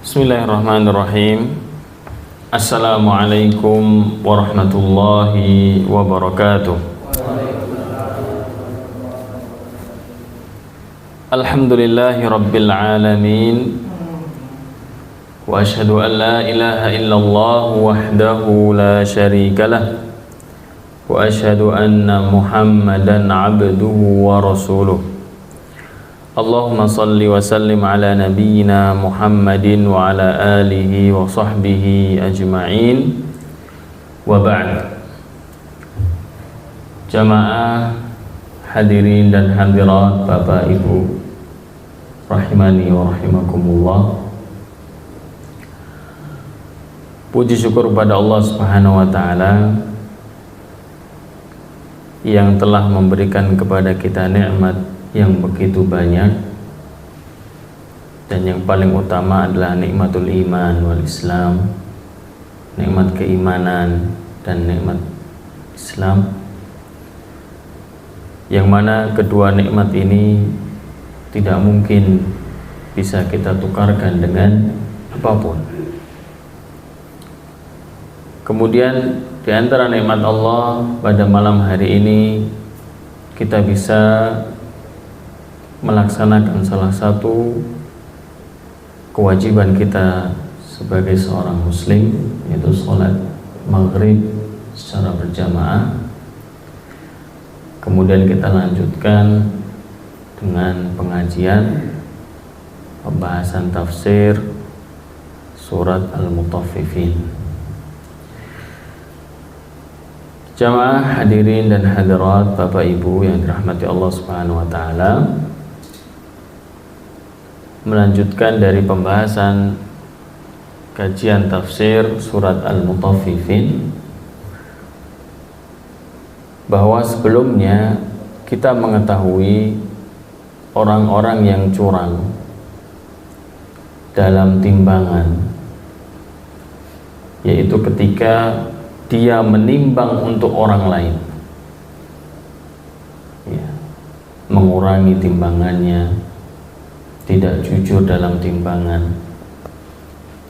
Bismillahirrahmanirrahim. Assalamualaikum warahmatullahi wabarakatuh. Alhamdulillahi rabbil alamin. Wa ashhadu an la ilaha illallah wahdahu la syarika lah. Wa ashhadu anna Muhammadan abduhu wa rasuluh. Allahumma salli wa sallim ala nabiyyina Muhammadin wa ala alihi wa sahbihi ajma'in. Wa ba'd. Jamaah hadirin dan hadirat, Bapak Ibu rahimani wa rahimakumullah. Puji syukur kepada Allah Subhanahu wa taala yang telah memberikan kepada kita nikmat yang begitu banyak, dan yang paling utama adalah nikmatul iman wal Islam, nikmat keimanan dan nikmat Islam, yang mana kedua nikmat ini tidak mungkin bisa kita tukarkan dengan apapun. Kemudian di antara nikmat Allah pada malam hari ini kita bisa melaksanakan salah satu kewajiban kita sebagai seorang muslim, yaitu sholat maghrib secara berjamaah. Kemudian kita lanjutkan dengan pengajian pembahasan tafsir surat Al-Mutaffifin. Jamaah hadirin dan hadirat, Bapak Ibu yang dirahmati Allah Subhanahu wa taala, melanjutkan dari pembahasan kajian tafsir surat Al-Mutaffifin, bahwa sebelumnya kita mengetahui orang-orang yang curang dalam timbangan, yaitu ketika dia menimbang untuk orang lain, ya, mengurangi timbangannya, tidak jujur dalam timbangan.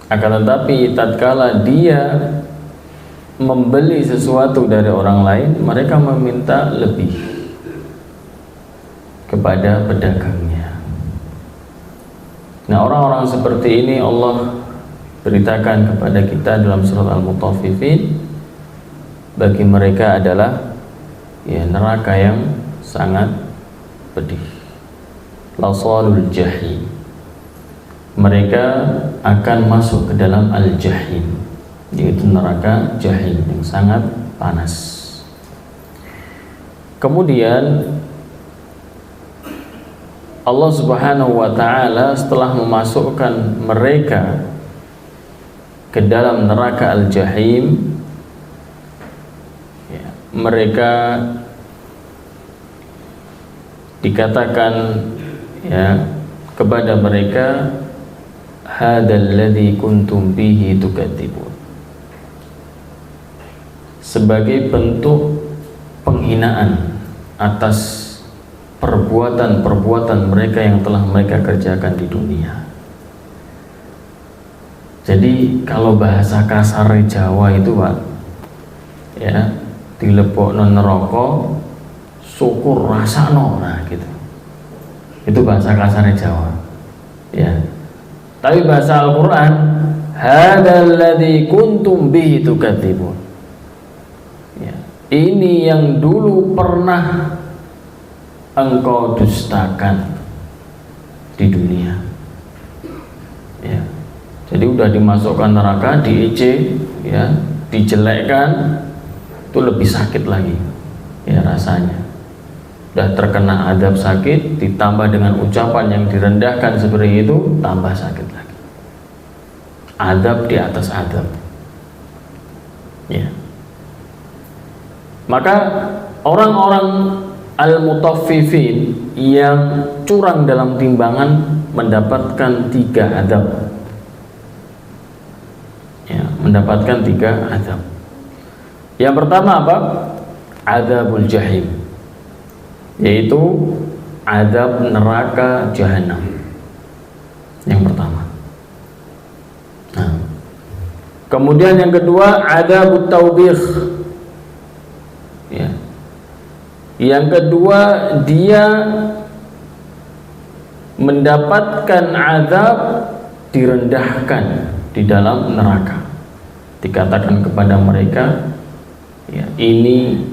Akan tetapi tatkala dia membeli sesuatu dari orang lain, mereka meminta lebih kepada pedagangnya. Nah, orang-orang seperti ini Allah beritakan kepada kita dalam surat Al-Mutaffifin, bagi mereka adalah neraka yang sangat pedih, lasalul jahim. Mereka akan masuk ke dalam al-jahim, yaitu neraka jahim yang sangat panas. Kemudian Allah Subhanahu wa taala setelah memasukkan mereka ke dalam neraka al-jahim, mereka dikatakan kepada mereka, hadzal ladzi kuntum bihi tukadzibun, sebagai bentuk penghinaan atas perbuatan-perbuatan mereka yang telah mereka kerjakan di dunia. Jadi kalau bahasa kasar Jawa itu, Pak, dilebokno neraka syukur rasano, nah gitu. Itu bahasa kasar Jawa, ya. Tapi bahasa Al-Quran, hadzal ladzi kuntum bihi tukadzibun, ya, ini yang dulu pernah engkau dustakan di dunia, ya. Jadi udah dimasukkan neraka, diejek, ya, dijelekkan, itu lebih sakit lagi, ya, rasanya. Udah terkena adab sakit, ditambah dengan ucapan yang direndahkan seperti itu, tambah sakit lagi. Adab di atas adab, ya. Maka orang-orang al-mutaffifin yang curang dalam timbangan mendapatkan 3 adab, ya, mendapatkan 3 adab. Yang pertama apa? Adzabul jahim, yaitu adab neraka jahanam. Yang pertama, Kemudian yang kedua, adzabut taubikh. Ya. Yang kedua, dia mendapatkan azab direndahkan di dalam neraka. Dikatakan kepada mereka, ya, ini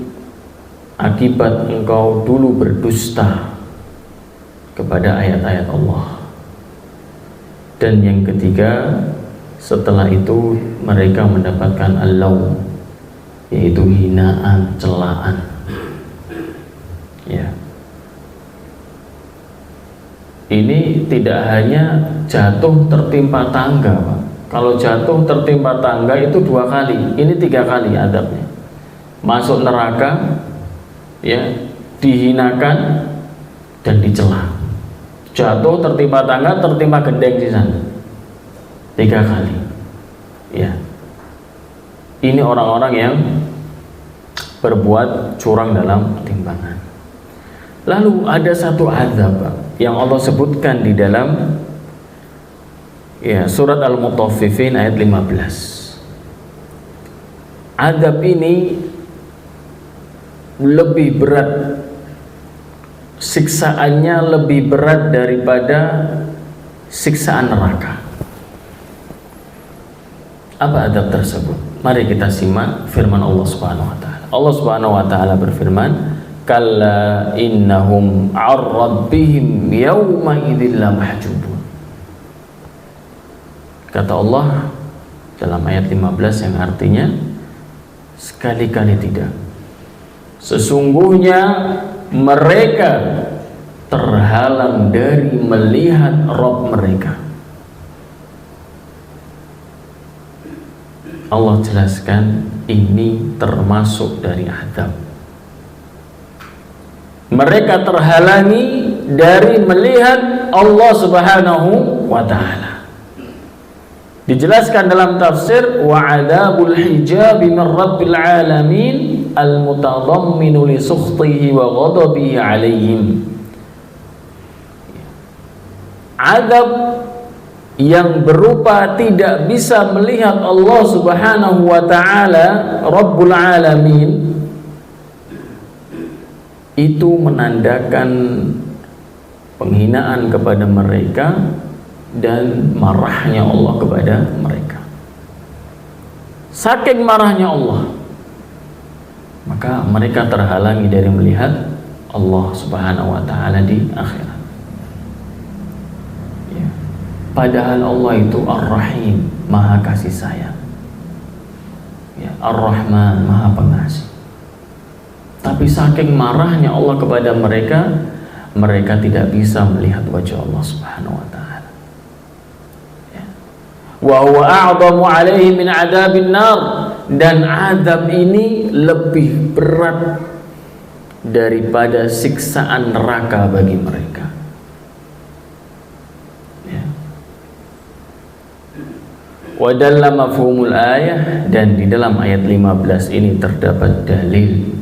akibat engkau dulu berdusta kepada ayat-ayat Allah. Dan yang ketiga, setelah itu mereka mendapatkan al-laum, yaitu hinaan, celaan. Ya. Ini tidak hanya jatuh tertimpa tangga, Pak. Kalau jatuh tertimpa tangga itu 2 kali, ini 3 kali adabnya. Masuk neraka, ya, dihinakan dan dicela. Jatuh tertimpa tangga, tertimpa gendeng di sana 3 kali. Ya. Ini orang-orang yang berbuat curang dalam timbangan. Lalu ada satu azab, Pak, yang Allah sebutkan di dalam, ya, surat Al-Mutaffifin ayat 15. Azab ini lebih berat, siksaannya lebih berat daripada siksaan neraka. Apa azab tersebut? Mari kita simak firman Allah Subhanahu wa taala. Allah Subhanahu wa taala berfirman, kalla innahum 'ar rabbihim yawma idzil lamahjubun. Kata Allah dalam ayat 15 yang artinya sekali-kali tidak. Sesungguhnya mereka terhalang dari melihat Rabb mereka. Allah jelaskan ini termasuk dari azab. Mereka terhalangi dari melihat Allah Subhanahu wa taala. Dijelaskan dalam tafsir, wa adzabul hijab min rabbil alamin al-mutadamminu li sukhtihi wa ghadabihi alaihim. Azab yang berupa tidak bisa melihat Allah Subhanahu wa taala Rabbul alamin, itu menandakan penghinaan kepada mereka dan marahnya Allah kepada mereka. Saking marahnya Allah, maka mereka terhalangi dari melihat Allah Subhanahu wa taala di akhirat. Ya. Padahal Allah itu Ar-Rahim, Maha kasih sayang. Ya, Ar-Rahman, Maha pengasih. Tapi saking marahnya Allah kepada mereka, mereka tidak bisa melihat wajah Allah Subhanahu wa taala. Wa huwa a'dhamu 'alaihi min 'adzabin nar, dan azab ini lebih berat daripada siksaan neraka bagi mereka. Ya. Wa dalla mafhumul ayah, dan di dalam ayat 15 ini terdapat dalil.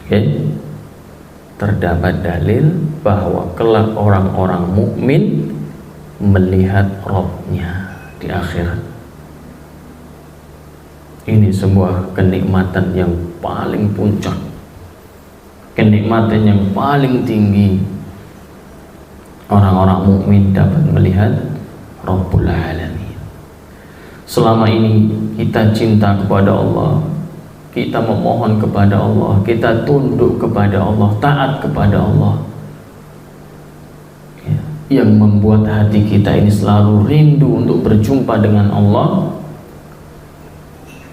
Okay. Terdapat dalil bahwa kelak orang-orang mukmin melihat Rabb-nya di akhirat. Ini sebuah kenikmatan yang paling puncak, kenikmatan yang paling tinggi. Orang-orang mukmin dapat melihat Rabbul Alamin. Selama ini kita cinta kepada Allah, kita memohon kepada Allah, kita tunduk kepada Allah, taat kepada Allah, ya, yang membuat hati kita ini selalu rindu untuk berjumpa dengan Allah.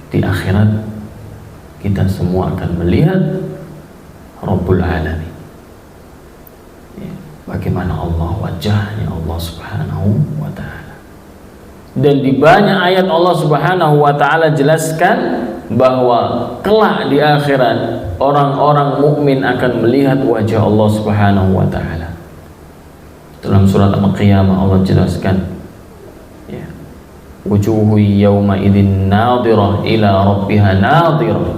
Di akhirat kita semua akan melihat Rabbul Alamin. Ya, bagaimana Allah, wajahnya Allah Subhanahu wa ta'ala. Dan di banyak ayat Allah Subhanahu wa ta'ala jelaskan bahwa kelak di akhirat orang-orang mukmin akan melihat wajah Allah Subhanahu wa ta'ala. Dalam surat Al-Qiyamah Allah jelaskan, ya, wujuhu yawma idzin nadhirah ila rabbiha nadhirah.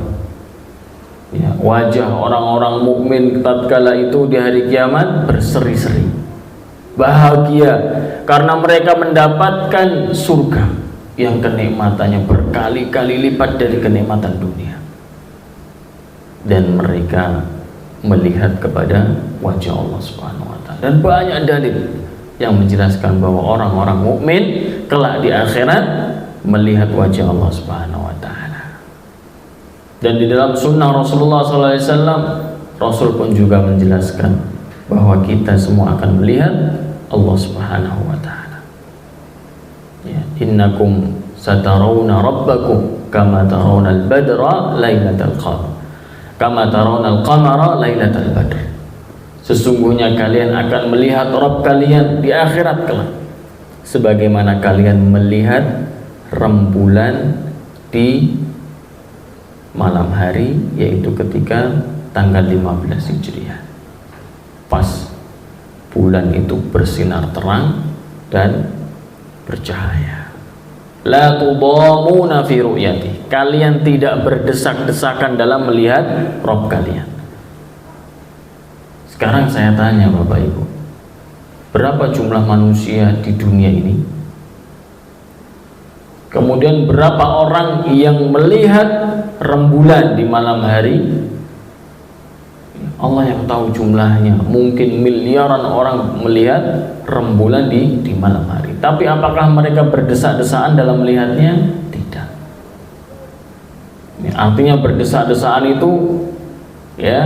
Ya, wajah orang-orang mukmin tatkala itu di hari kiamat berseri-seri, bahagia karena mereka mendapatkan surga. yang kenikmatannya berkali-kali lipat dari kenikmatan dunia, dan mereka melihat kepada wajah Allah Subhanahu wa taala. Dan banyak dalil yang menjelaskan bahwa orang-orang mukmin kelak di akhirat melihat wajah Allah Subhanahu wa taala. Dan di dalam sunnah Rasulullah SAW, Rasul pun juga menjelaskan bahwa kita semua akan melihat Allah Subhanahu wa taala. Ya, innakum satarawna rabbakum kama tarawna al-badra lailatal qamar. Kama tarawna al-qamara lailatal badr. Sesungguhnya kalian akan melihat Rabb kalian di akhirat kelak sebagaimana kalian melihat rembulan di malam hari, yaitu ketika tanggal 15 Hijriah. Pas bulan itu bersinar terang dan bercahaya. La tudamuna fi ru'yati. Kalian tidak berdesak-desakan dalam melihat Rabb kalian. Sekarang saya tanya Bapak Ibu, berapa jumlah manusia di dunia ini? Kemudian berapa orang yang melihat rembulan di malam hari? Allah yang tahu jumlahnya. Mungkin miliaran orang melihat rembulan di malam hari. Tapi apakah mereka berdesak-desakan dalam melihatnya? Tidak. Artinya berdesak-desakan itu ya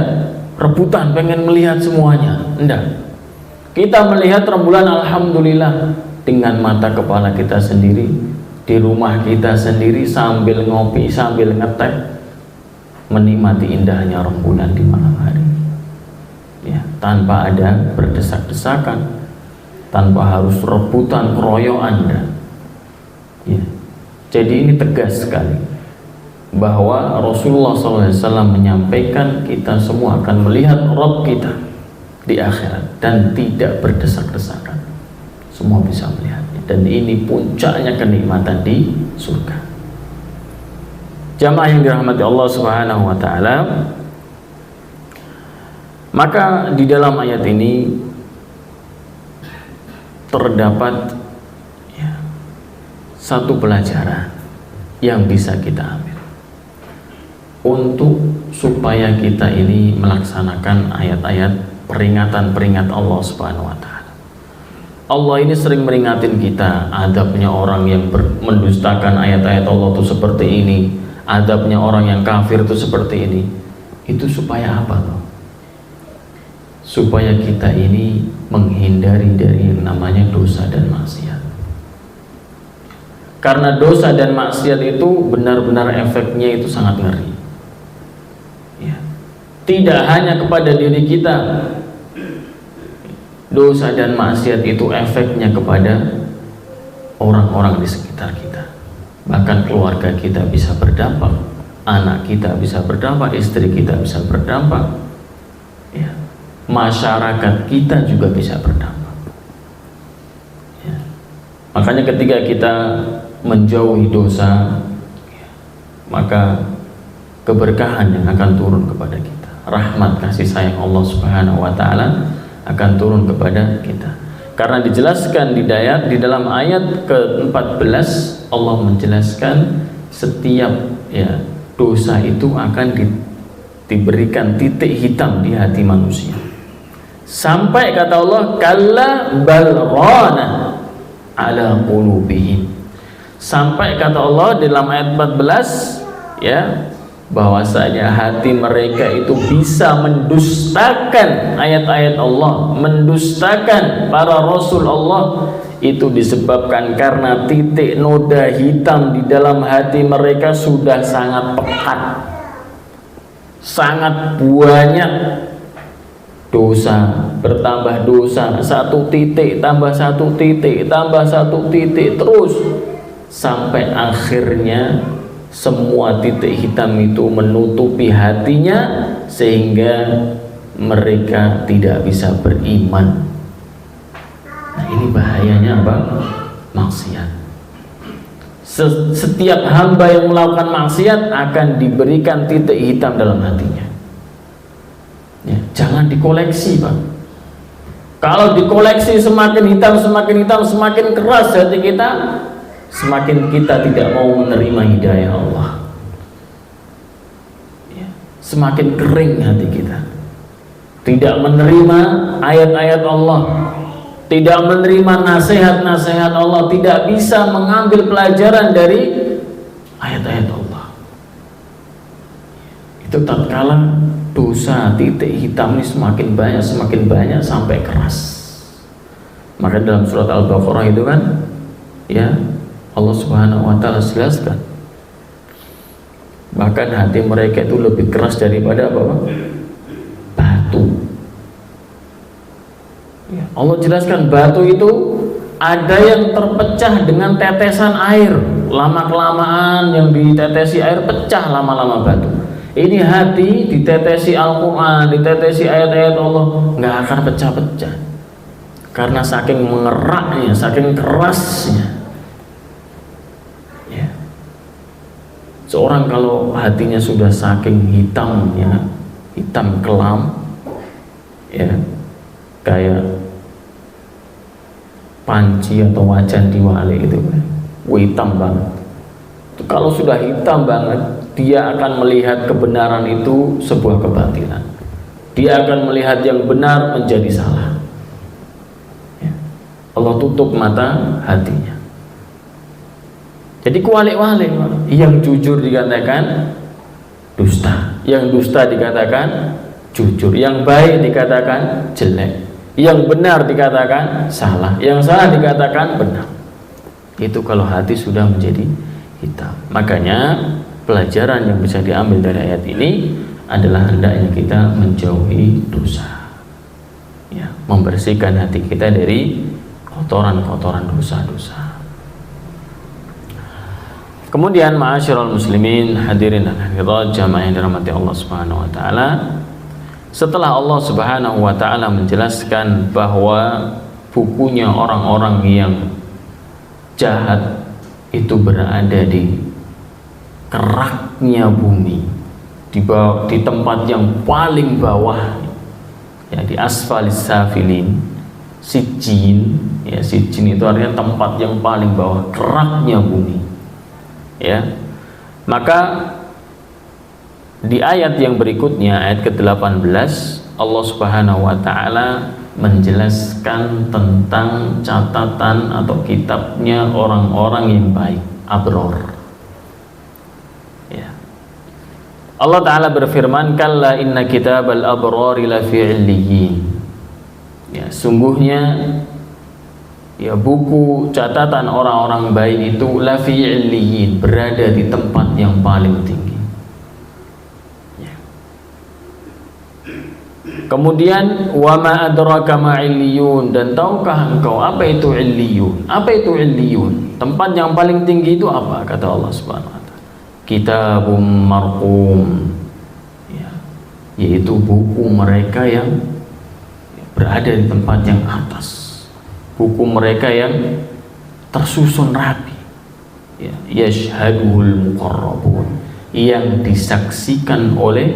rebutan pengen melihat semuanya. Enggak. Kita melihat rembulan alhamdulillah dengan mata kepala kita sendiri, di rumah kita sendiri, sambil ngopi, sambil ngetek, menikmati indahnya rembulan di malam hari. Ya, tanpa ada berdesak-desakan, tanpa harus rebutan keroyokan. Ya. Jadi ini tegas sekali bahwa Rasulullah SAW menyampaikan kita semua akan melihat Rabb kita di akhirat dan tidak berdesak-desakan. Semua bisa melihatnya, dan ini puncaknya kenikmatan di surga. Jamaah yang dirahmati Allah Subhanahu wa taala, maka di dalam ayat ini terdapat ya, satu pelajaran yang bisa kita ambil untuk supaya kita ini melaksanakan ayat-ayat peringatan Allah Subhanahu wa taala. Allah ini sering meringatin kita, adabnya orang yang mendustakan ayat-ayat Allah itu seperti ini, adabnya orang yang kafir itu seperti ini. Itu supaya apa loh? Supaya kita ini menghindari dari yang namanya dosa dan maksiat. Karena dosa dan maksiat itu benar-benar efeknya itu sangat ngeri. Ya. Tidak hanya kepada diri kita, dosa dan maksiat itu efeknya kepada orang-orang di sekitar kita. Bahkan keluarga kita bisa berdampak, anak kita bisa berdampak, istri kita bisa berdampak, ya. Masyarakat kita juga bisa berdampak, ya. Makanya ketika kita menjauhi dosa, ya, maka keberkahan yang akan turun kepada kita, rahmat kasih sayang Allah Subhanahu wa taala akan turun kepada kita. Karena dijelaskan di dalam ayat ke-14, Allah menjelaskan setiap ya dosa itu akan diberikan titik hitam di hati manusia. Sampai kata Allah, kalla bal rana ala qulubihim. Sampai kata Allah dalam ayat 14 ya, bahwasanya hati mereka itu bisa mendustakan ayat-ayat Allah, mendustakan para rasul Allah. Itu disebabkan karena titik noda hitam di dalam hati mereka sudah sangat pekat, sangat banyak dosa, bertambah dosa, satu titik tambah satu titik tambah satu titik terus sampai akhirnya semua titik hitam itu menutupi hatinya sehingga mereka tidak bisa beriman. Nah, ini bahayanya apa? Maksiat. Setiap hamba yang melakukan maksiat akan diberikan titik hitam dalam hatinya. Ya, jangan dikoleksi, Pak. Kalau dikoleksi semakin hitam, semakin keras hati kita, semakin kita tidak mau menerima hidayah Allah. Semakin kering hati kita, tidak menerima ayat-ayat Allah, tidak menerima nasihat-nasihat Allah, tidak bisa mengambil pelajaran dari ayat-ayat Allah. Itu tatkala dosa titik hitam ini semakin banyak sampai keras. Maka dalam surat Al-Baqarah itu kan, ya, Allah Subhanahu wa taala jelaskan, bahkan hati mereka itu lebih keras daripada apa? Batu. Ya, Allah jelaskan batu itu ada yang terpecah dengan tetesan air. Lama-kelamaan yang ditetesi air pecah lama-lama batu. Ini hati ditetesi Al-Quran, ditetesi ayat-ayat Allah, nggak akan pecah-pecah. Karena saking mengeraknya, saking kerasnya. Seorang kalau hatinya sudah saking hitamnya, hitam kelam, ya, kayak panci atau wajan diwali itu, hitam banget. Kalau sudah hitam banget, dia akan melihat kebenaran itu sebuah kebatilan. Dia akan melihat yang benar menjadi salah. Ya. Allah tutup mata hatinya. Jadi kualik-walik, yang jujur dikatakan dusta, yang dusta dikatakan jujur, yang baik dikatakan jelek, yang benar dikatakan salah, yang salah dikatakan benar. Itu kalau hati sudah menjadi hitam. Makanya pelajaran yang bisa diambil dari ayat ini adalah hendaknya kita menjauhi dosa, ya, membersihkan hati kita dari kotoran-kotoran dosa-dosa. Kemudian ma'asyiral muslimin, hadirin dan hadirat jamaah yang dirahmati Allah Subhanahu wa taala, setelah Allah Subhanahu wa taala menjelaskan bahwa bukunya orang-orang yang jahat itu berada di keraknya bumi, di tempat yang paling bawah, ya, di asfalis safilin, sijjin, ya, sijjin itu artinya tempat yang paling bawah, keraknya bumi. Ya, maka di ayat yang berikutnya, ayat ke-18, Allah Subhanahu wa taala menjelaskan tentang catatan atau kitabnya orang-orang yang baik, abror. Ya. Allah taala berfirman, "Kalla inna kitabal abrari lafi 'illiyyin." Ya, sungguhnya ya, buku catatan orang-orang baik itu lafi 'illiyyin, berada di tempat yang paling tinggi. Ya. Kemudian wa ma adraka ma 'illiyun, dan tahukah engkau apa itu 'illiyun? Apa itu 'illiyun? Tempat yang paling tinggi itu apa? Kata Allah Subhanahu wa taala, kitabum marqum, ya, yaitu buku mereka yang berada di tempat yang atas. Buku mereka yang tersusun rapi, ya, yashhaduhul muqarrabun, yang disaksikan oleh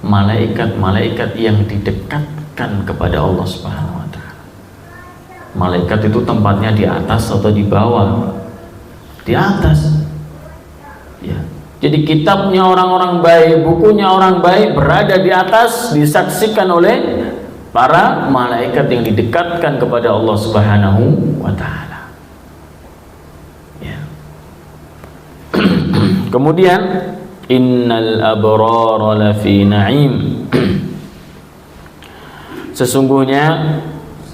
malaikat-malaikat yang didekatkan kepada Allah Subhanahu wa taala. Malaikat itu tempatnya di atas atau di bawah? Di atas. Ya. Jadi kitabnya orang-orang baik, bukunya orang baik berada di atas, disaksikan oleh para malaikat yang didekatkan kepada Allah Subhanahu wa taala. Ya. Kemudian innal abrara lafi na'im. Sesungguhnya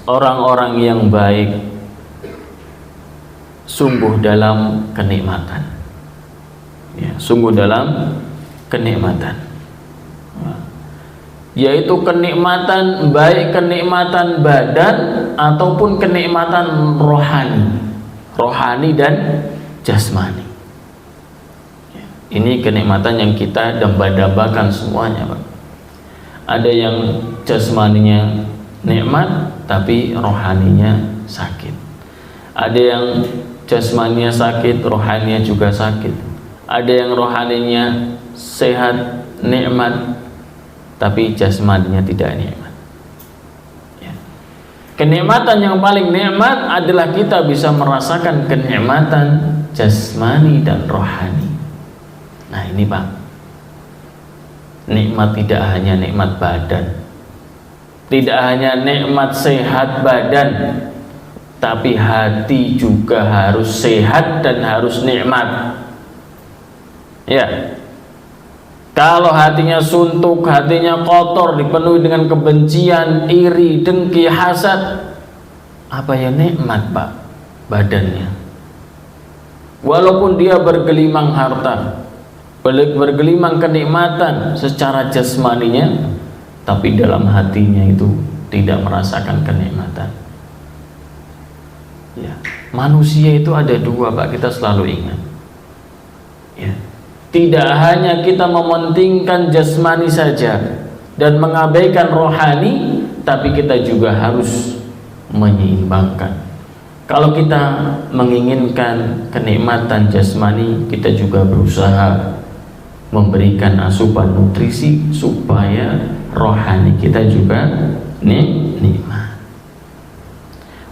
orang-orang yang baik sungguh dalam kenikmatan. Ya, sungguh dalam kenikmatan. Yaitu kenikmatan baik kenikmatan badan ataupun kenikmatan rohani dan jasmani. Ini kenikmatan yang kita damba-dambakan semuanya, Pak. Ada yang jasmaninya nikmat tapi rohaninya sakit. Ada yang jasmaninya sakit, rohaninya juga sakit. Ada yang rohaninya sehat, nikmat, tapi jasmaninya tidak nikmat. Ya. Kenikmatan yang paling nikmat adalah kita bisa merasakan kenikmatan jasmani dan rohani. Nah ini Pak, nikmat tidak hanya nikmat badan, tidak hanya nikmat sehat badan, tapi hati juga harus sehat dan harus nikmat. Ya, kalau hatinya suntuk, hatinya kotor, dipenuhi dengan kebencian, iri, dengki, hasad, apa ya nikmat Pak badannya? Walaupun dia bergelimang harta, bergelimang kenikmatan secara jasmaninya, tapi dalam hatinya itu tidak merasakan kenikmatan. Ya, manusia itu ada dua Pak, kita selalu ingat. Ya, tidak hanya kita mementingkan jasmani saja dan mengabaikan rohani, tapi kita juga harus menyeimbangkan. Kalau kita menginginkan kenikmatan jasmani, kita juga berusaha memberikan asupan nutrisi supaya rohani kita juga nikmat.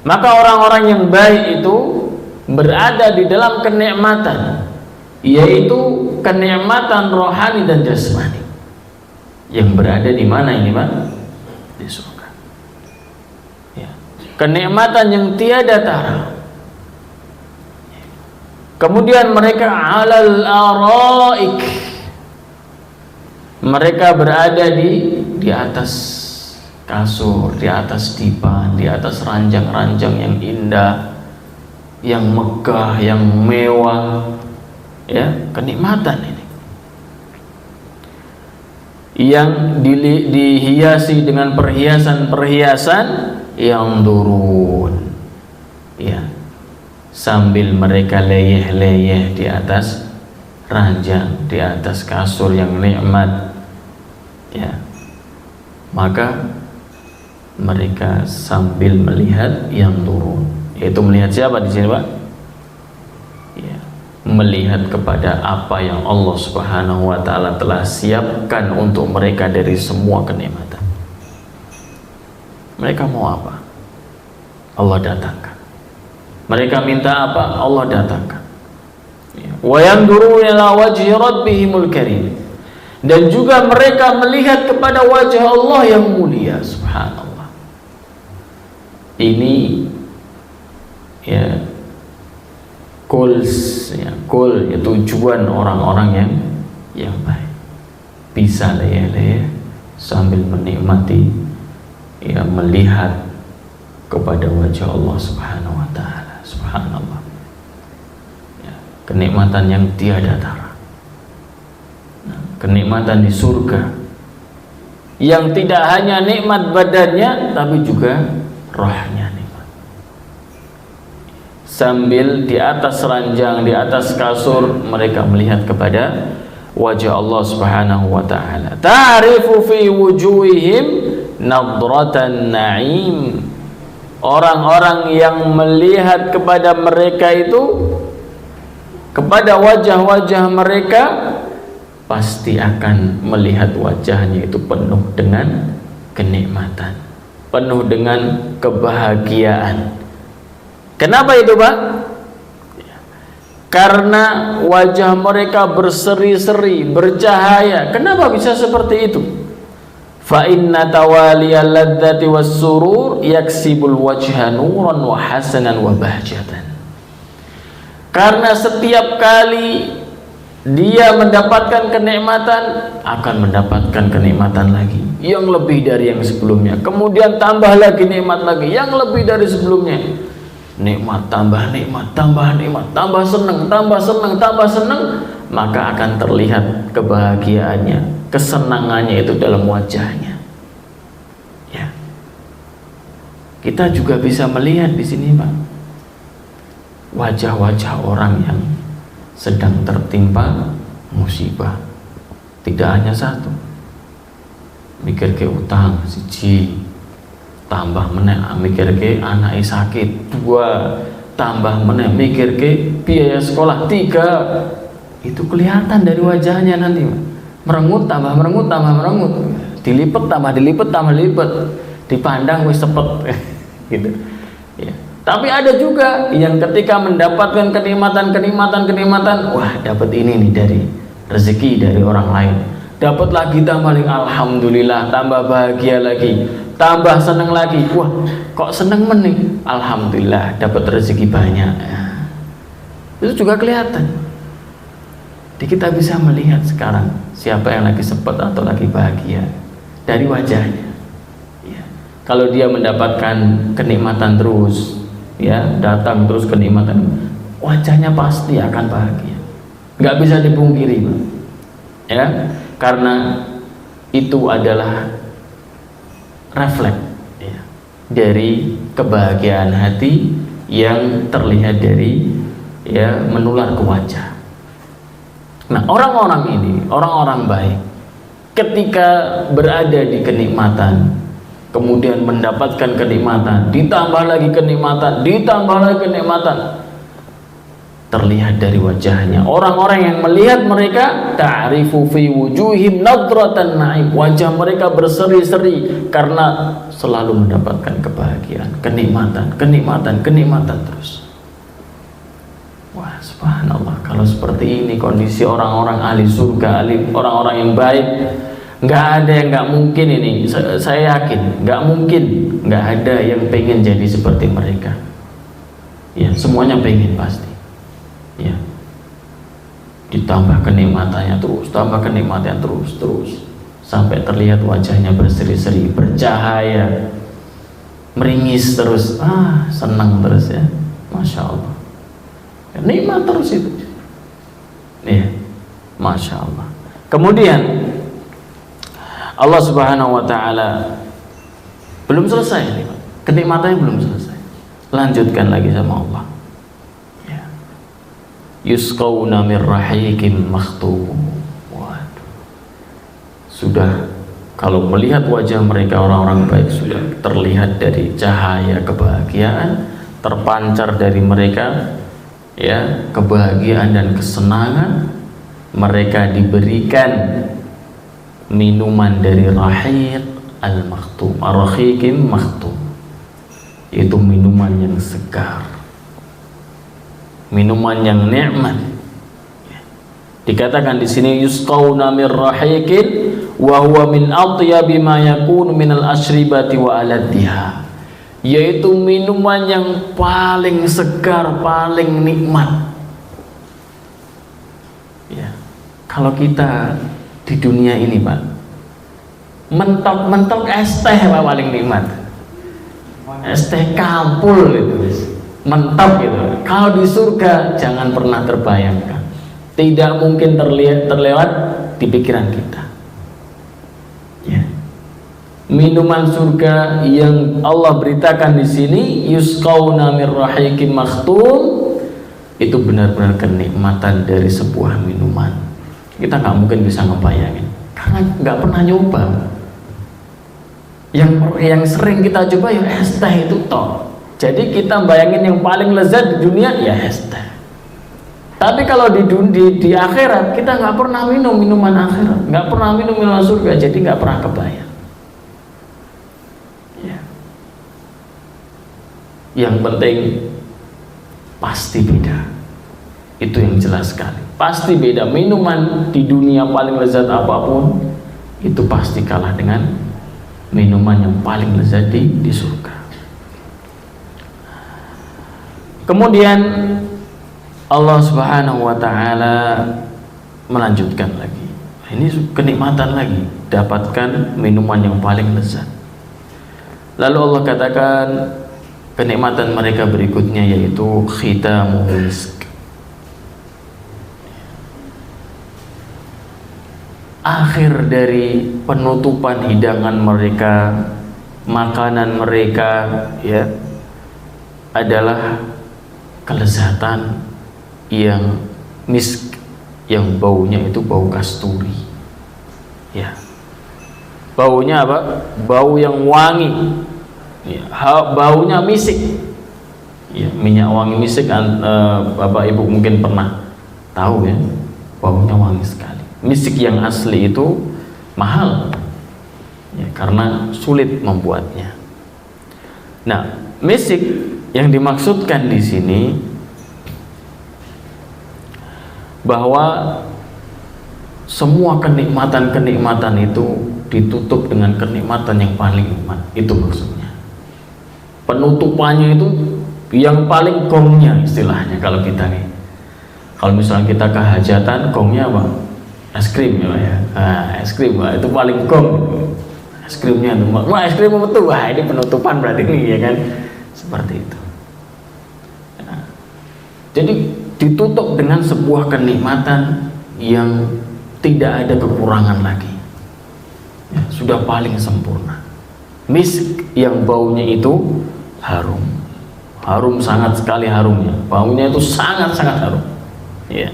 Maka orang-orang yang baik itu berada di dalam kenikmatan, yaitu kenikmatan rohani dan jasmani, yang berada di mana ini Pak? Di surga. Ya. Kenikmatan yang tiada tara. Kemudian mereka alal araik, mereka berada di atas kasur, di atas dipan, di atas ranjang-ranjang yang indah, yang megah, yang mewah. Ya, kenikmatan ini yang dihiasi dengan perhiasan-perhiasan yang turun, ya, sambil mereka leyeh-leyeh di atas ranjang, di atas kasur yang nikmat, ya, maka mereka sambil melihat yang turun, yaitu melihat siapa di sini Pak? Ya, melihat kepada apa yang Allah Subhanahu wa ta'ala telah siapkan untuk mereka dari semua kenikmatan. Mereka mau apa? Allah datangkan. Mereka minta apa? Allah datangkan. Wa yanzuru ila wajhi rabbihimul karim, dan juga mereka melihat kepada wajah Allah yang mulia. Subhanallah. Ini ya goals, ya, goal, ya, tujuan orang-orang yang baik, bisa leyeh-leyeh sambil menikmati, ya, melihat kepada wajah Allah Subhanahu wa ta'ala. Subhanallah, ya, kenikmatan yang tiada tara. Nah, kenikmatan di surga yang tidak hanya nikmat badannya, tapi juga rohnya nikmat. Sambil di atas ranjang, di atas kasur, mereka melihat kepada wajah Allah Subhanahu wa ta'ala. Ta'rifu fi wujuhihim nadratan na'im. Orang-orang yang melihat kepada mereka itu, kepada wajah-wajah mereka, pasti akan melihat wajahnya itu penuh dengan kenikmatan, penuh dengan kebahagiaan. Kenapa itu Pak? Karena wajah mereka berseri-seri, bercahaya. Kenapa bisa seperti itu? Fa inna tawaliyal ladzati was surur yaksibul wajha nuran wa hasanan wa bahjatan. Karena setiap kali dia mendapatkan kenikmatan, akan mendapatkan kenikmatan lagi yang lebih dari yang sebelumnya. Kemudian tambah lagi nikmat lagi yang lebih dari sebelumnya. Nikmat tambah nikmat, tambah nikmat, tambah senang, tambah senang, tambah senang, maka akan terlihat kebahagiaannya, kesenangannya itu dalam wajahnya. Ya, kita juga bisa melihat di sini Pak, wajah-wajah orang yang sedang tertimpa musibah. Tidak hanya satu, mikir ke utang siji, tambah meneh mikir ke anaknya sakit, dua, tambah meneh mikir ke biaya sekolah, tiga. Itu kelihatan dari wajahnya nanti, merengut tambah merengut, tambah merengut, dilipet tambah dilipet, tambah dilipet, dipandang wis sepet gitu ya. Tapi ada juga yang ketika mendapatkan kenikmatan, wah dapat ini nih dari rezeki dari orang lain. Dapat lagi tambah lagi, alhamdulillah, tambah bahagia lagi, tambah seneng lagi. Wah, kok seneng mening? Alhamdulillah, dapat rezeki banyak. Itu juga kelihatan. Jadi kita bisa melihat sekarang siapa yang lagi sepet atau lagi bahagia dari wajahnya. Ya. Kalau dia mendapatkan kenikmatan terus, ya datang terus kenikmatan, wajahnya pasti akan bahagia. Nggak bisa dipungkiri, Pak. Ya, karena itu adalah refleks ya, dari kebahagiaan hati yang terlihat dari ya menular ke wajah. Nah, orang-orang ini, orang-orang baik, ketika berada di kenikmatan, kemudian mendapatkan kenikmatan, ditambah lagi kenikmatan, terlihat dari wajahnya. Orang-orang yang melihat mereka, ta'rifu fi wujuhim nadratan na'im, wajah mereka berseri-seri karena selalu mendapatkan kebahagiaan, kenikmatan terus. Wah, subhanallah, kalau seperti ini kondisi orang-orang ahli surga, orang-orang yang baik, nggak ada yang nggak mungkin ini. Saya yakin nggak mungkin nggak ada yang pengen jadi seperti mereka. Ya, semuanya pengen pasti. Ya, ditambah kenikmatannya terus, sampai terlihat wajahnya berseri-seri, bercahaya, meringis terus, senang terus ya, masya Allah. Nikmat terus itu, ya, masya Allah. Kemudian Allah Subhanahu Wa Taala belum selesai, kenikmatannya belum selesai. Lanjutkan lagi sama Allah. Ya. Yusqawna min rahiqin makhtum. Waduh. Sudah, kalau melihat wajah mereka orang-orang baik, sudah terlihat dari cahaya kebahagiaan terpancar dari mereka. Ya, kebahagiaan dan kesenangan. Mereka diberikan minuman dari rahiq al-makhtum, ar-rahiqim makhtum, yaitu minuman yang segar, minuman yang nikmat. Dikatakan di sini yusqawna min rahiqin wa huwa min atyabi ma yakunu min al-ashribati wa aladdiha, yaitu minuman yang paling segar, paling nikmat. Ya, kalau kita di dunia ini, Pak, mentok-mentok es teh Pak paling nikmat. Es teh kampul itu, mentok gitu. Kalau di surga jangan pernah terbayangkan. Tidak mungkin terlewat di pikiran kita. Ya. Minuman surga yang Allah beritakan di sini, yusqawna min rahiqin makhtum, itu benar-benar kenikmatan dari sebuah minuman. Kita nggak mungkin bisa ngebayangin karena nggak pernah nyoba. Yang sering kita coba ya es teh itu toh. Jadi kita bayangin yang paling lezat di dunia ya es teh. Tapi kalau di akhirat kita nggak pernah minum minuman akhirat, nggak pernah minum minuman surga, jadi nggak pernah kebayang. Yang penting pasti beda, itu yang jelas sekali, pasti beda. Minuman di dunia paling lezat apapun itu pasti kalah dengan minuman yang paling lezat di surga. Kemudian Allah Subhanahu Wa Taala melanjutkan lagi, ini kenikmatan lagi, dapatkan minuman yang paling lezat. Lalu Allah katakan kenikmatan mereka berikutnya, yaitu khitamu misk, akhir dari penutupan hidangan mereka, makanan mereka, ya, adalah kelezatan yang misk, yang baunya itu bau kasturi. Ya, baunya apa? Bau yang wangi. Ya, baunya misik. Ya, minyak wangi misik, Bapak Ibu mungkin pernah tahu ya, baunya wangi sekali. Misik yang asli itu mahal ya, karena sulit membuatnya. Nah, misik yang dimaksudkan di sini bahwa semua kenikmatan-kenikmatan itu ditutup dengan kenikmatan yang paling nikmat. Itu maksudnya. Penutupannya itu yang paling gongnya istilahnya kalau kita nih. Kalau misalnya kita ke hajatan, gongnya apa? Es krim ya. Nah, es krim itu paling gong. Es krimnya tuh, wah es krim betul, wah ini penutupan berarti ini ya kan. Seperti itu. Nah, jadi ditutup dengan sebuah kenikmatan yang tidak ada kekurangan lagi ya, sudah paling sempurna. Misk yang baunya itu harum sangat sekali harumnya, baunya itu sangat-sangat harum ya.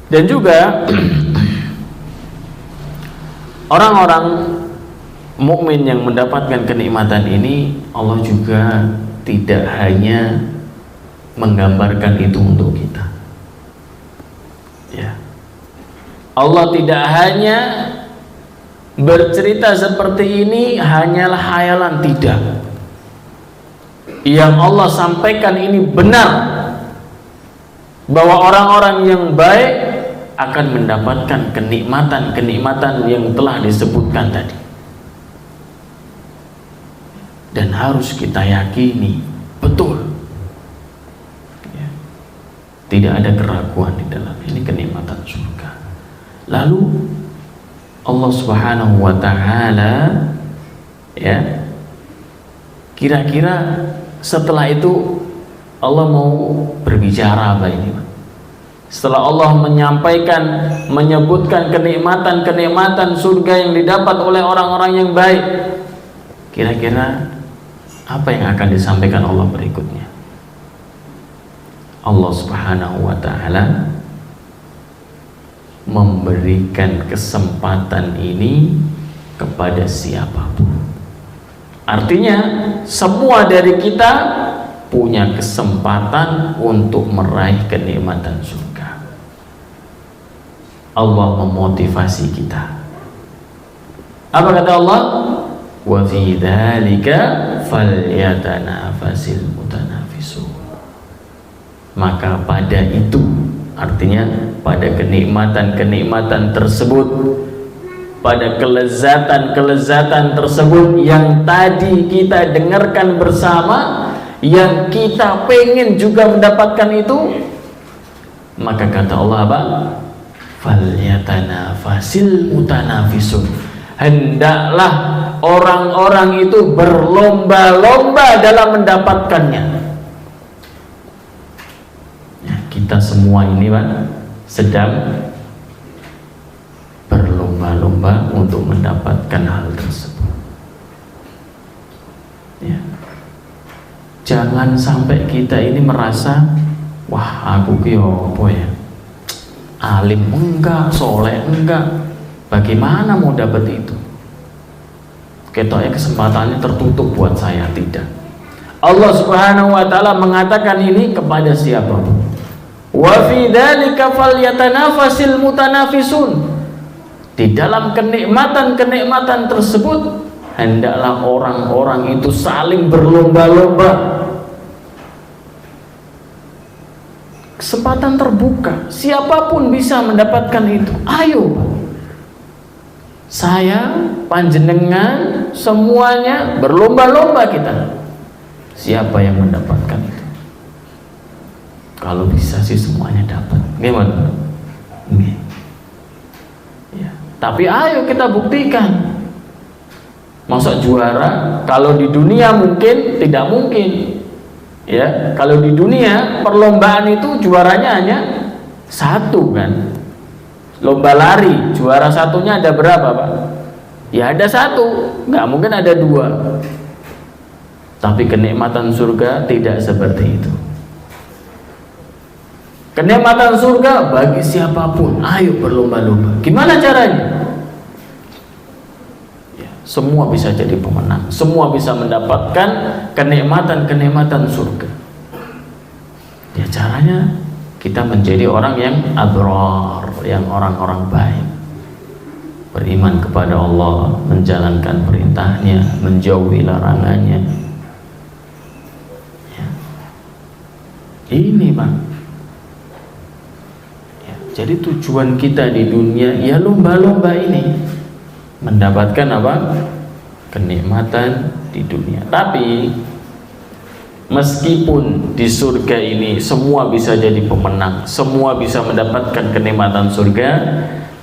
Dan juga orang-orang mukmin yang mendapatkan kenikmatan ini, Allah juga tidak hanya menggambarkan itu untuk kita ya. Allah tidak hanya bercerita seperti ini hanyalah khayalan, tidak. Yang Allah sampaikan ini benar, bahwa orang-orang yang baik akan mendapatkan kenikmatan-kenikmatan yang telah disebutkan tadi. Dan harus kita yakini betul ya. Tidak ada keraguan di dalam ini kenikmatan surga. Lalu Allah Subhanahu wa taala ya, kira-kira setelah itu Allah mau berbicara apa ini? Setelah Allah menyampaikan, menyebutkan kenikmatan-kenikmatan surga yang didapat oleh orang-orang yang baik, kira-kira apa yang akan disampaikan Allah berikutnya? Allah Subhanahu wa taala memberikan kesempatan ini kepada siapapun. Artinya semua dari kita punya kesempatan untuk meraih kenikmatan surga. Allah memotivasi kita. Apa kata Allah? Wa fi dzalika falyatanafasil mutanafisun. Maka pada itu, artinya pada kenikmatan-kenikmatan tersebut, pada kelezatan-kelezatan tersebut yang tadi kita dengarkan bersama, yang kita pengen juga mendapatkan itu, maka kata Allah apa? Falyatanafasil mutanafisun. Hendaklah orang-orang itu berlomba-lomba dalam mendapatkannya. Ya, kita semua ini Pak sedang berlomba-lomba untuk mendapatkan hal tersebut ya. Jangan sampai kita ini merasa, wah aku ki apa ya, alim enggak, soleh enggak, bagaimana mau dapat itu? Ketoknya kesempatannya tertutup buat saya. Tidak. Allah Subhanahu wa taala mengatakan ini kepada siapapun. Wa fi dzalika falyatanafasil mutanafisun. Di dalam kenikmatan-kenikmatan tersebut hendaklah orang-orang itu saling berlomba-lomba. Kesempatan terbuka, siapapun bisa mendapatkan itu. Ayo, saya, panjenengan, semuanya berlomba-lomba kita. Siapa yang mendapatkan itu? Kalau bisa sih semuanya dapat. Gimana? Ya. Tapi ayo kita buktikan. Masa juara? Kalau di dunia mungkin tidak mungkin. Ya, kalau di dunia perlombaan itu juaranya hanya satu kan. Lomba lari, juara satunya ada berapa Pak? Ya ada satu, nggak mungkin ada dua. Tapi kenikmatan surga tidak seperti itu. Kenikmatan surga bagi siapapun, ayo berlomba-lomba. Gimana caranya? Semua bisa jadi pemenang, semua bisa mendapatkan kenikmatan-kenikmatan surga. Ya caranya kita menjadi orang yang abrar, yang orang-orang baik, beriman kepada Allah, menjalankan perintahnya, menjauhi larangannya. Ini Pak. Ya, jadi tujuan kita di dunia ya lomba-lomba ini mendapatkan apa? Kenikmatan di dunia. Tapi meskipun di surga ini semua bisa jadi pemenang, semua bisa mendapatkan kenikmatan surga,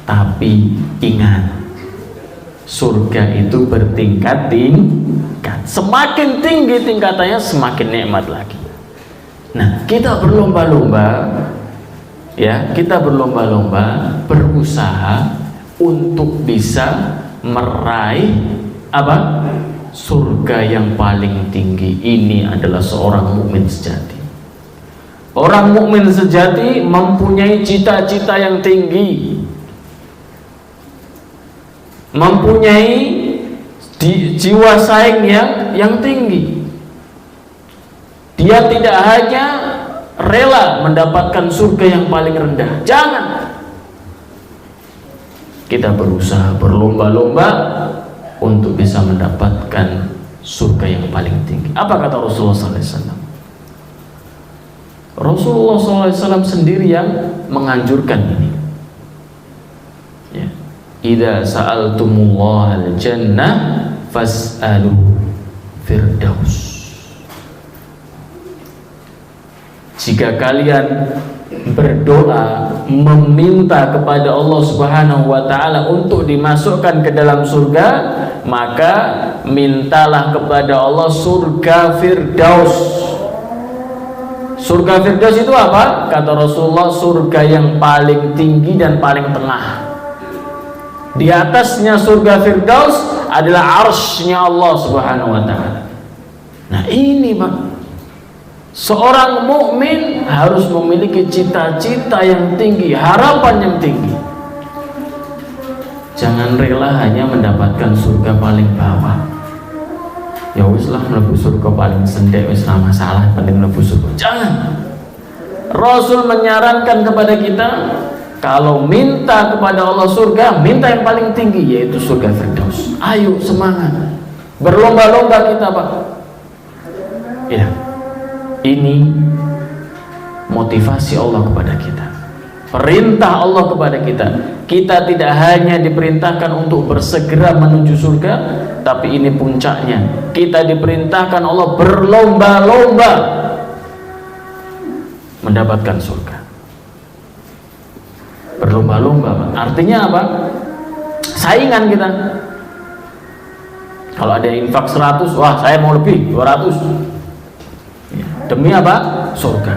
tapi ingat, surga itu bertingkat-tingkat. Semakin tinggi tingkatannya, semakin nikmat lagi. Nah, kita berlomba-lomba, ya, kita berlomba-lomba berusaha untuk bisa meraih apa? Surga yang paling tinggi. Ini adalah seorang mukmin sejati. Orang mukmin sejati mempunyai cita-cita yang tinggi, mempunyai jiwa saing yang tinggi. Dia tidak hanya rela mendapatkan surga yang paling rendah. Jangan. Kita berusaha berlomba-lomba untuk bisa mendapatkan surga yang paling tinggi. Apa kata Rasulullah SAW? Rasulullah SAW sendiri yang menganjurkan ini. Ya. Idza sa'altumullah al-jannah fas'alu firdaus. Jika kalian berdoa meminta kepada Allah Subhanahu wa taala untuk dimasukkan ke dalam surga, maka mintalah kepada Allah surga Firdaus. Surga Firdaus itu apa? Kata Rasulullah, surga yang paling tinggi dan paling tengah. Di atasnya surga Firdaus adalah arsy-Nya Allah Subhanahu wa taala. Nah, ini Pak, seorang mukmin harus memiliki cita-cita yang tinggi, harapan yang tinggi. Jangan rela hanya mendapatkan surga paling bawah. Ya wis lah mlebu surga paling sendek wis ora masalah, penting mlebu surga. Jangan. Rasul menyarankan kepada kita, kalau minta kepada Allah surga, minta yang paling tinggi, yaitu surga Firdaus. Ayo semangat. Berlomba-lomba kita, Pak. Ya. Ini motivasi Allah kepada kita, perintah Allah kepada kita. Kita tidak hanya diperintahkan untuk bersegera menuju surga, tapi ini puncaknya. Kita diperintahkan Allah berlomba-lomba mendapatkan surga. Berlomba-lomba, artinya apa? Saingan kita. Kalau ada yang infak 100, wah saya mau lebih 200. Demi apa? Surga.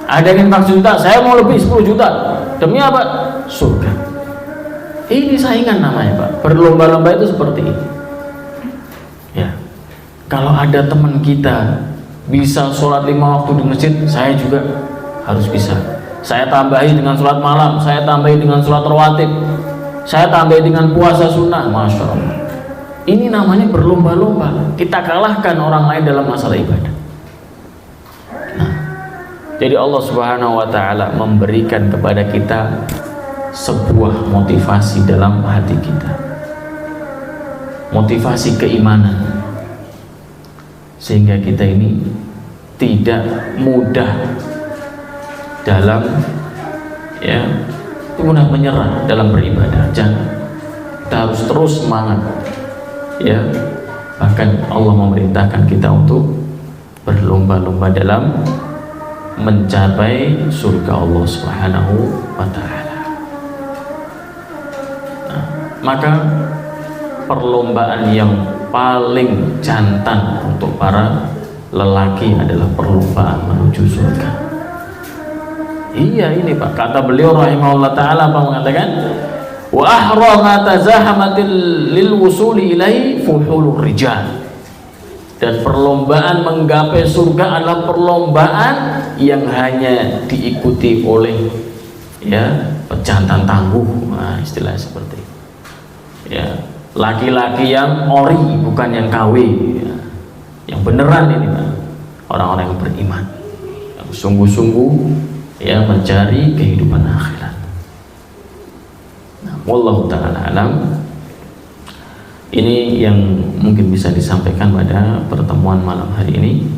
Ada yang 4 juta, saya mau lebih 10 juta. Demi apa? Surga. Ini saingan namanya, Pak. Berlomba-lomba itu seperti ini. Ya. Kalau ada teman kita bisa sholat 5 waktu di masjid, saya juga harus bisa. Saya tambahi dengan sholat malam, saya tambahi dengan sholat rawatib, saya tambahi dengan puasa sunnah. Masya Allah. Ini namanya berlomba-lomba. Kita kalahkan orang lain dalam masalah ibadah. Jadi Allah Subhanahu wa taala memberikan kepada kita sebuah motivasi dalam hati kita. Motivasi keimanan. Sehingga kita ini tidak mudah dalam mudah menyerah dalam beribadah. Jangan. Kita harus terus semangat. Ya. Bahkan Allah memerintahkan kita untuk berlomba-lomba dalam mencapai surga Allah Subhanahu wa taala. Nah, maka perlombaan yang paling jantan untuk para lelaki adalah perlombaan menuju surga. Iya ini Pak, kata beliau rahimahullah taala apa mengatakan, wa ahra ma tazahamatil lil wusuli ilaihi fuhulur rijal. Dan perlombaan menggapai surga adalah perlombaan yang hanya diikuti oleh pejantan tangguh, nah, istilah seperti itu. Ya, laki-laki yang ori bukan yang KW, ya. Yang beneran ini Pak, orang-orang yang beriman, yang sungguh-sungguh mencari kehidupan akhirat. Nah, wallahu ta'ala alam. Ini yang mungkin bisa disampaikan pada pertemuan malam hari ini.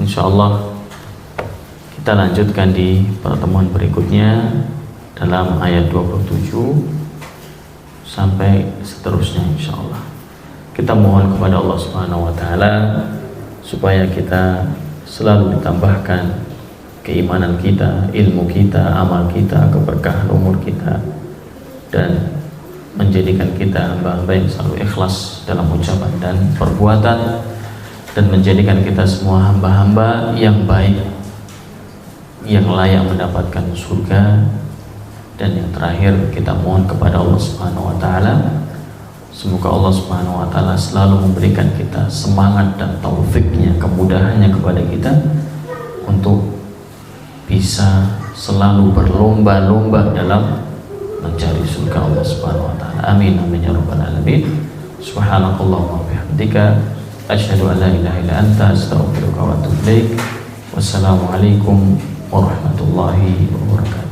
Insyaallah Kita lanjutkan di pertemuan berikutnya dalam ayat 27 sampai seterusnya insyaallah. Kita mohon kepada Allah Subhanahu wa taala supaya kita selalu ditambahkan keimanan kita, ilmu kita, amal kita, keberkahan umur kita, dan menjadikan kita hamba-hamba yang selalu ikhlas dalam ucapan dan perbuatan, dan menjadikan kita semua hamba-hamba yang baik, yang layak mendapatkan surga. Dan yang terakhir, kita mohon kepada Allah Subhanahu wa taala, semoga Allah Subhanahu wa taala selalu memberikan kita semangat dan taufiknya, kemudahannya kepada kita untuk bisa selalu berlomba-lomba dalam mencari surga Allah Subhanahu wa taala. Amin amin ya rabbal alamin. Subhanakallahumma wa bihamdika asyhadu an la ilaha illa anta astaghfiruka wa atubu ilaik. Wassalamualaikum warahmatullahi wabarakatuh.